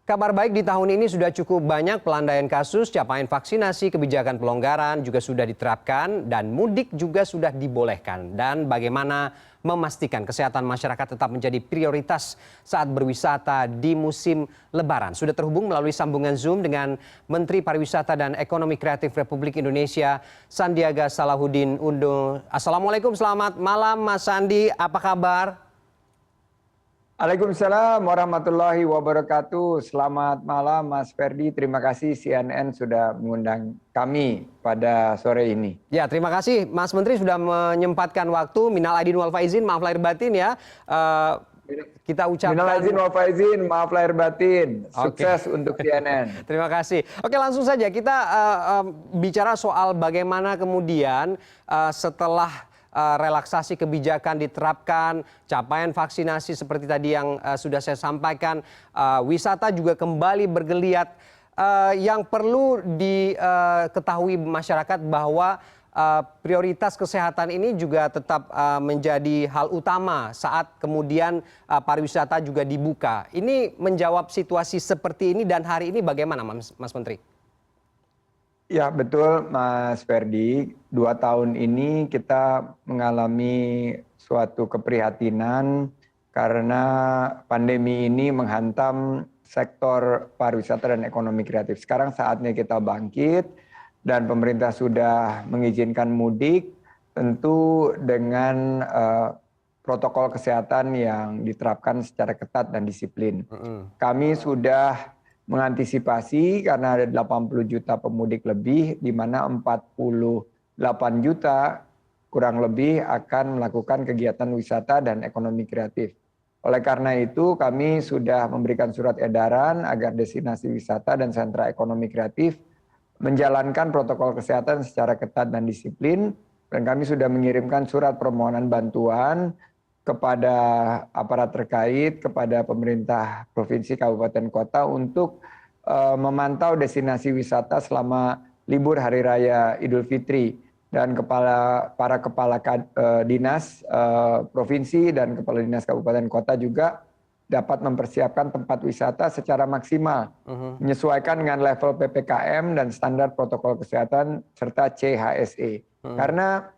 Kabar baik di tahun ini sudah cukup banyak pelandaian kasus, capaian vaksinasi, kebijakan pelonggaran juga sudah diterapkan, dan mudik juga sudah dibolehkan. Dan bagaimana memastikan kesehatan masyarakat tetap menjadi prioritas saat berwisata di musim Lebaran. Sudah terhubung melalui sambungan Zoom dengan Menteri Pariwisata dan Ekonomi Kreatif Republik Indonesia, Sandiaga Salahuddin Uno. Assalamualaikum, selamat malam Mas Sandi, apa kabar? Waalaikumsalam warahmatullahi wabarakatuh. Selamat malam Mas Ferdi. Terima kasih CNN sudah mengundang kami pada sore ini. Ya, terima kasih Mas Menteri sudah menyempatkan waktu. Minal aidin wal faizin, maaf lahir batin ya. Kita ucapkan Minal aidin wal faizin, maaf lahir batin. Sukses untuk CNN. Terima kasih. Oke, langsung saja kita bicara soal bagaimana kemudian setelah relaksasi kebijakan diterapkan, capaian vaksinasi seperti tadi yang sudah saya sampaikan, wisata juga kembali bergeliat. Yang perlu diketahui masyarakat bahwa prioritas kesehatan ini juga tetap menjadi hal utama saat kemudian pariwisata juga dibuka. Ini menjawab situasi seperti ini dan hari ini bagaimana Mas Menteri? Ya betul Mas Ferdi, 2 tahun ini kita mengalami suatu keprihatinan karena pandemi ini menghantam sektor pariwisata dan ekonomi kreatif. Sekarang saatnya kita bangkit dan pemerintah sudah mengizinkan mudik tentu dengan protokol kesehatan yang diterapkan secara ketat dan disiplin. Kami sudah mengantisipasi karena ada 80 juta pemudik lebih, di mana 48 juta kurang lebih akan melakukan kegiatan wisata dan ekonomi kreatif. Oleh karena itu kami sudah memberikan surat edaran agar destinasi wisata dan sentra ekonomi kreatif menjalankan protokol kesehatan secara ketat dan disiplin, dan kami sudah mengirimkan surat permohonan bantuan kepada aparat terkait, kepada pemerintah provinsi, kabupaten, kota untuk memantau destinasi wisata selama libur Hari Raya Idul Fitri, dan para kepala dinas provinsi dan kepala dinas kabupaten kota juga dapat mempersiapkan tempat wisata secara maksimal, menyesuaikan dengan level PPKM dan standar protokol kesehatan serta CHSE. Karena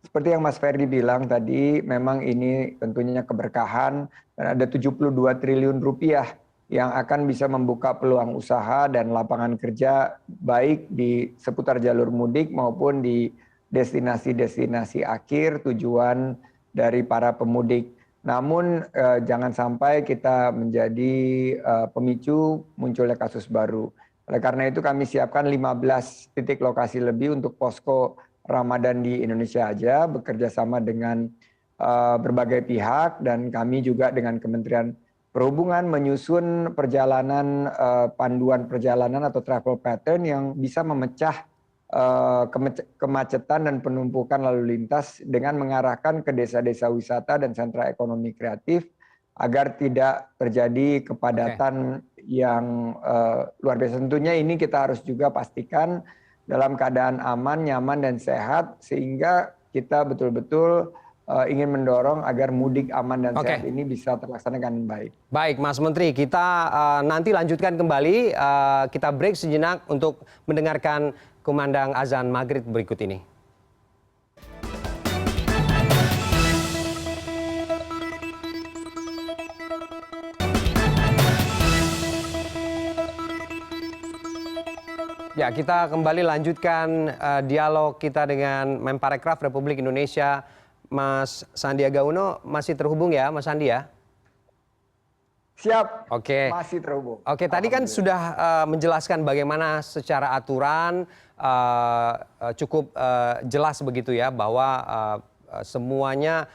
seperti yang Mas Ferdi bilang tadi, memang ini tentunya keberkahan dan ada 72 triliun rupiah yang akan bisa membuka peluang usaha dan lapangan kerja baik di seputar jalur mudik maupun di destinasi-destinasi akhir tujuan dari para pemudik. Namun jangan sampai kita menjadi pemicu munculnya kasus baru. Oleh karena itu kami siapkan 15 titik lokasi lebih untuk posko Ramadan di Indonesia aja, bekerja sama dengan berbagai pihak, dan kami juga dengan Kementerian Perhubungan menyusun perjalanan panduan perjalanan atau travel pattern yang bisa memecah kemacetan dan penumpukan lalu lintas dengan mengarahkan ke desa-desa wisata dan sentra ekonomi kreatif agar tidak terjadi kepadatan yang luar biasa. Tentunya ini kita harus juga pastikan dalam keadaan aman, nyaman, dan sehat, sehingga kita betul-betul ingin mendorong agar mudik aman dan sehat ini bisa terlaksana dengan baik. Baik, Mas Menteri, kita nanti lanjutkan kembali, kita break sejenak untuk mendengarkan kumandang azan maghrib berikut ini. Ya, kita kembali lanjutkan dialog kita dengan Menparekraf Republik Indonesia, Mas Sandiaga Uno. Masih terhubung ya, Mas Sandi ya? Siap, Oke. masih terhubung. Oke, tadi kan sudah menjelaskan bagaimana secara aturan cukup jelas begitu ya, bahwa semuanya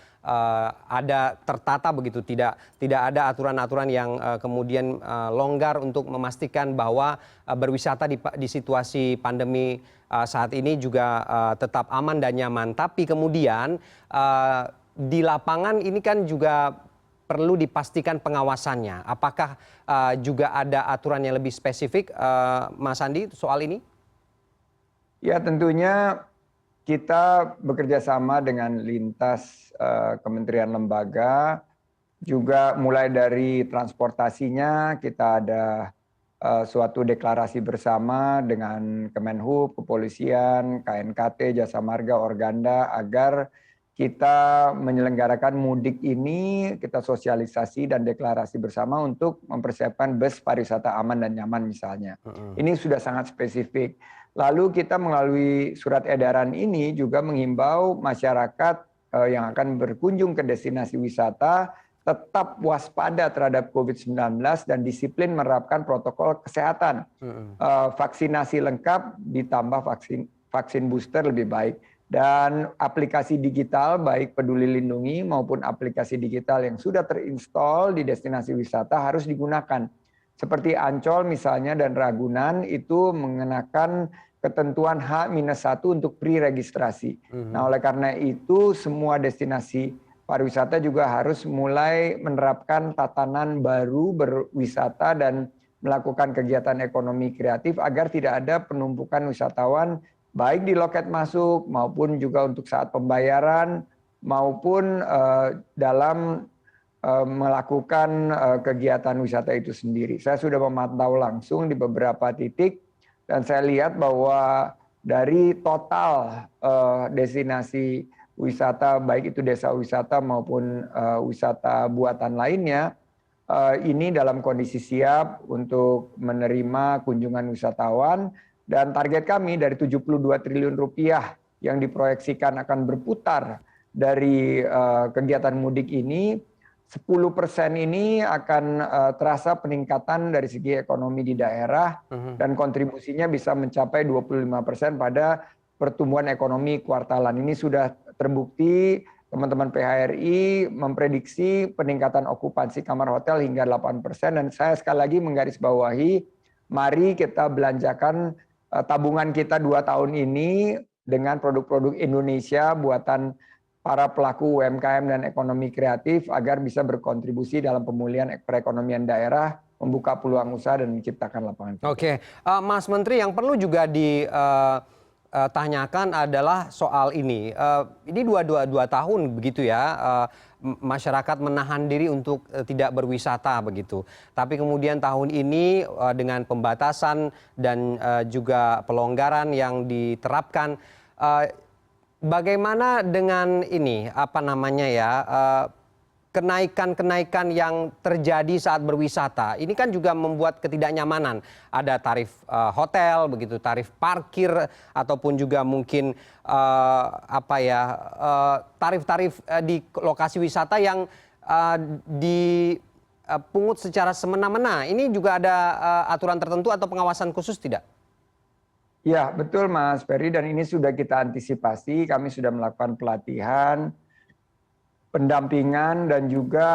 ada tertata begitu, tidak ada aturan-aturan yang kemudian longgar untuk memastikan bahwa berwisata di situasi pandemi saat ini juga tetap aman dan nyaman. Tapi kemudian di lapangan ini kan juga perlu dipastikan pengawasannya. Apakah juga ada aturan yang lebih spesifik, Mas Andi, soal ini? Ya, tentunya kita bekerja sama dengan lintas kementerian lembaga juga mulai dari transportasinya kita ada suatu deklarasi bersama dengan Kemenhub, Kepolisian, KNKT, Jasa Marga, Organda agar kita menyelenggarakan mudik ini, kita sosialisasi dan deklarasi bersama untuk mempersiapkan bus pariwisata aman dan nyaman misalnya. Ini sudah sangat spesifik. Lalu kita melalui surat edaran ini juga menghimbau masyarakat yang akan berkunjung ke destinasi wisata tetap waspada terhadap COVID-19 dan disiplin menerapkan protokol kesehatan. Vaksinasi lengkap ditambah vaksin booster lebih baik. Dan aplikasi digital baik Peduli Lindungi maupun aplikasi digital yang sudah terinstall di destinasi wisata harus digunakan. Seperti Ancol misalnya dan Ragunan itu mengenakan ketentuan H-1 untuk pre-registrasi. Nah oleh karena itu semua destinasi pariwisata juga harus mulai menerapkan tatanan baru berwisata dan melakukan kegiatan ekonomi kreatif agar tidak ada penumpukan wisatawan baik di loket masuk maupun juga untuk saat pembayaran maupun dalam melakukan kegiatan wisata itu sendiri. Saya sudah memantau langsung di beberapa titik dan saya lihat bahwa dari total destinasi wisata baik itu desa wisata maupun wisata buatan lainnya ini dalam kondisi siap untuk menerima kunjungan wisatawan dan target kami dari 72 triliun rupiah yang diproyeksikan akan berputar dari kegiatan mudik ini 10% ini akan terasa peningkatan dari segi ekonomi di daerah dan kontribusinya bisa mencapai 25% pada pertumbuhan ekonomi kuartalan. Ini sudah terbukti teman-teman PHRI memprediksi peningkatan okupansi kamar hotel hingga 8% dan saya sekali lagi menggarisbawahi mari kita belanjakan tabungan kita 2 tahun ini dengan produk-produk Indonesia buatan para pelaku UMKM dan ekonomi kreatif agar bisa berkontribusi dalam pemulihan perekonomian daerah, membuka peluang usaha dan menciptakan lapangan kerja. Oke, Mas Menteri yang perlu juga ditanyakan adalah soal ini. Ini dua tahun begitu ya, masyarakat menahan diri untuk tidak berwisata begitu. Tapi kemudian tahun ini dengan pembatasan dan juga pelonggaran yang diterapkan, bagaimana dengan ini kenaikan-kenaikan yang terjadi saat berwisata? Ini kan juga membuat ketidaknyamanan. Ada tarif hotel begitu, tarif parkir ataupun juga mungkin tarif-tarif di lokasi wisata yang dipungut secara semena-mena. Ini juga ada aturan tertentu atau pengawasan khusus tidak? Ya, betul Mas Ferry dan ini sudah kita antisipasi, kami sudah melakukan pelatihan, pendampingan dan juga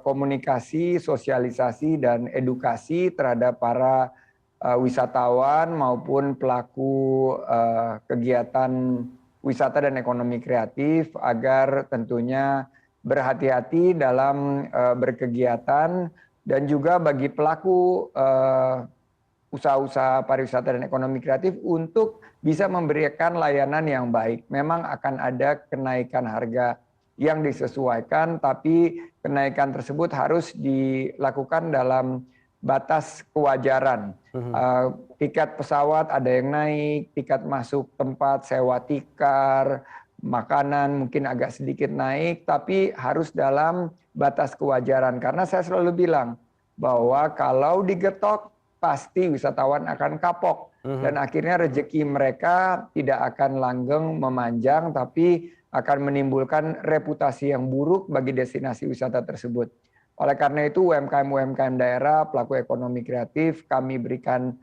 komunikasi, sosialisasi dan edukasi terhadap para wisatawan maupun pelaku kegiatan wisata dan ekonomi kreatif agar tentunya berhati-hati dalam berkegiatan dan juga bagi pelaku usaha-usaha pariwisata dan ekonomi kreatif untuk bisa memberikan layanan yang baik. Memang akan ada kenaikan harga yang disesuaikan, tapi kenaikan tersebut harus dilakukan dalam batas kewajaran. Tiket pesawat ada yang naik, tiket masuk tempat sewa tikar, makanan mungkin agak sedikit naik, tapi harus dalam batas kewajaran. Karena saya selalu bilang bahwa kalau digetok, pasti wisatawan akan kapok dan akhirnya rezeki mereka tidak akan langgeng memanjang tapi akan menimbulkan reputasi yang buruk bagi destinasi wisata tersebut. Oleh karena itu UMKM daerah, pelaku ekonomi kreatif kami berikan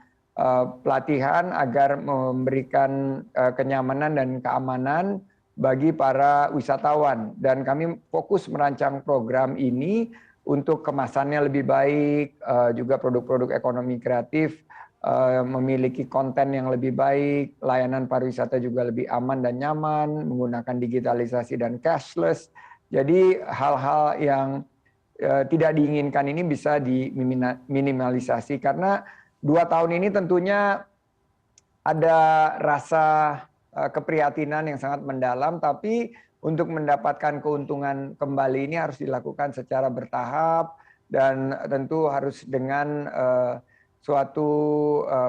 pelatihan agar memberikan kenyamanan dan keamanan bagi para wisatawan dan kami fokus merancang program ini untuk kemasannya lebih baik, juga produk-produk ekonomi kreatif memiliki konten yang lebih baik, layanan pariwisata juga lebih aman dan nyaman, menggunakan digitalisasi dan cashless. Jadi hal-hal yang tidak diinginkan ini bisa diminimalisasi karena 2 tahun ini tentunya ada rasa keprihatinan yang sangat mendalam, tapi untuk mendapatkan keuntungan kembali ini harus dilakukan secara bertahap dan tentu harus dengan suatu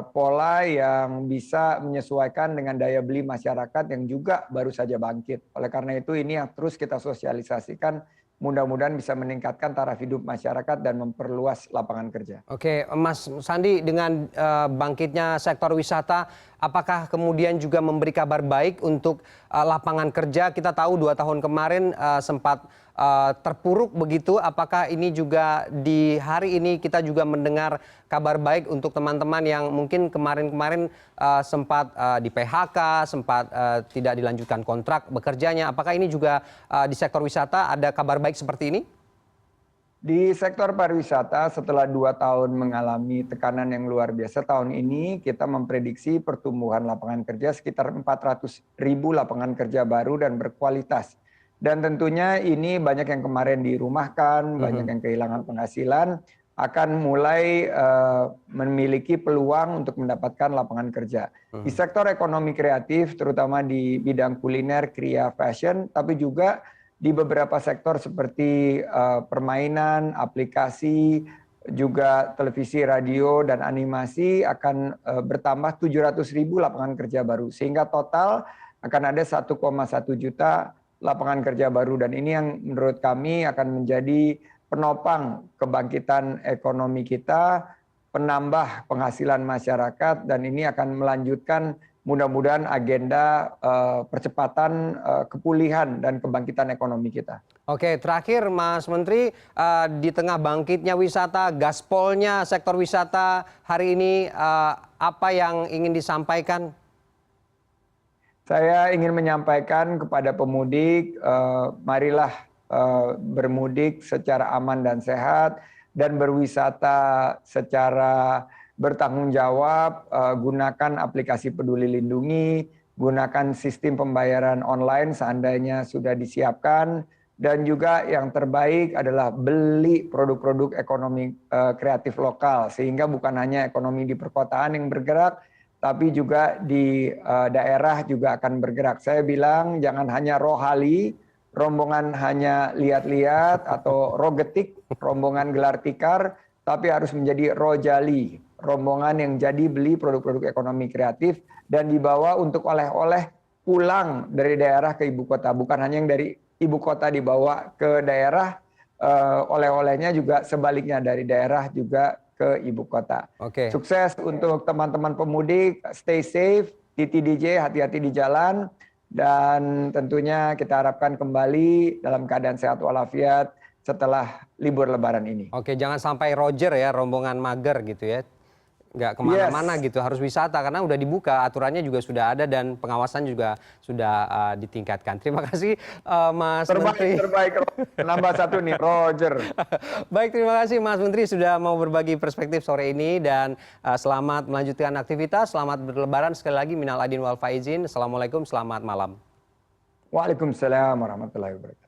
pola yang bisa menyesuaikan dengan daya beli masyarakat yang juga baru saja bangkit. Oleh karena itu ini yang terus kita sosialisasikan, mudah-mudahan bisa meningkatkan taraf hidup masyarakat dan memperluas lapangan kerja. Oke, Mas Sandi, dengan bangkitnya sektor wisata, apakah kemudian juga memberi kabar baik untuk lapangan kerja? Kita tahu 2 tahun kemarin sempat terpuruk begitu. Apakah ini juga di hari ini kita juga mendengar kabar baik untuk teman-teman yang mungkin kemarin-kemarin sempat di PHK, sempat tidak dilanjutkan kontrak bekerjanya? Apakah ini juga di sektor wisata ada kabar baik seperti ini? Di sektor pariwisata setelah 2 tahun mengalami tekanan yang luar biasa, tahun ini kita memprediksi pertumbuhan lapangan kerja sekitar 400.000 lapangan kerja baru dan berkualitas. Dan tentunya ini banyak yang kemarin dirumahkan, banyak yang kehilangan penghasilan, akan mulai memiliki peluang untuk mendapatkan lapangan kerja. Di sektor ekonomi kreatif, terutama di bidang kuliner, kriya, fashion, tapi juga di beberapa sektor seperti permainan, aplikasi, juga televisi, radio, dan animasi akan bertambah 700.000 lapangan kerja baru. Sehingga total akan ada 1,1 juta lapangan kerja baru. Dan ini yang menurut kami akan menjadi penopang kebangkitan ekonomi kita, penambah penghasilan masyarakat, dan ini akan melanjutkan mudah-mudahan agenda percepatan kepulihan dan kebangkitan ekonomi kita. Oke, terakhir Mas Menteri, di tengah bangkitnya wisata, gaspolnya sektor wisata hari ini, apa yang ingin disampaikan? Saya ingin menyampaikan kepada pemudik, marilah bermudik secara aman dan sehat, dan berwisata secara bertanggung jawab, gunakan aplikasi Peduli Lindungi, gunakan sistem pembayaran online seandainya sudah disiapkan, dan juga yang terbaik adalah beli produk-produk ekonomi kreatif lokal, sehingga bukan hanya ekonomi di perkotaan yang bergerak, tapi juga di daerah juga akan bergerak. Saya bilang jangan hanya rohali, rombongan hanya lihat-lihat, atau rogetik, rombongan gelar tikar, tapi harus menjadi rojali, rombongan yang jadi beli produk-produk ekonomi kreatif dan dibawa untuk oleh-oleh pulang dari daerah ke ibu kota. Bukan hanya yang dari ibu kota dibawa ke daerah, oleh-olehnya juga sebaliknya dari daerah juga ke ibu kota. Oke. Sukses untuk teman-teman pemudik, stay safe, TTDJ, hati-hati di jalan, dan tentunya kita harapkan kembali dalam keadaan sehat walafiat setelah libur lebaran ini. Oke, jangan sampai Roger ya, rombongan mager gitu ya. Nggak kemana-mana gitu, harus wisata karena udah dibuka, aturannya juga sudah ada dan pengawasan juga sudah ditingkatkan. Terima kasih Mas Menteri. Terbaik, nambah satu nih, Roger. Baik, terima kasih Mas Menteri sudah mau berbagi perspektif sore ini dan selamat melanjutkan aktivitas, selamat berlebaran sekali lagi, minal aidin wal faizin. Assalamualaikum, selamat malam. Waalaikumsalam warahmatullahi wabarakatuh.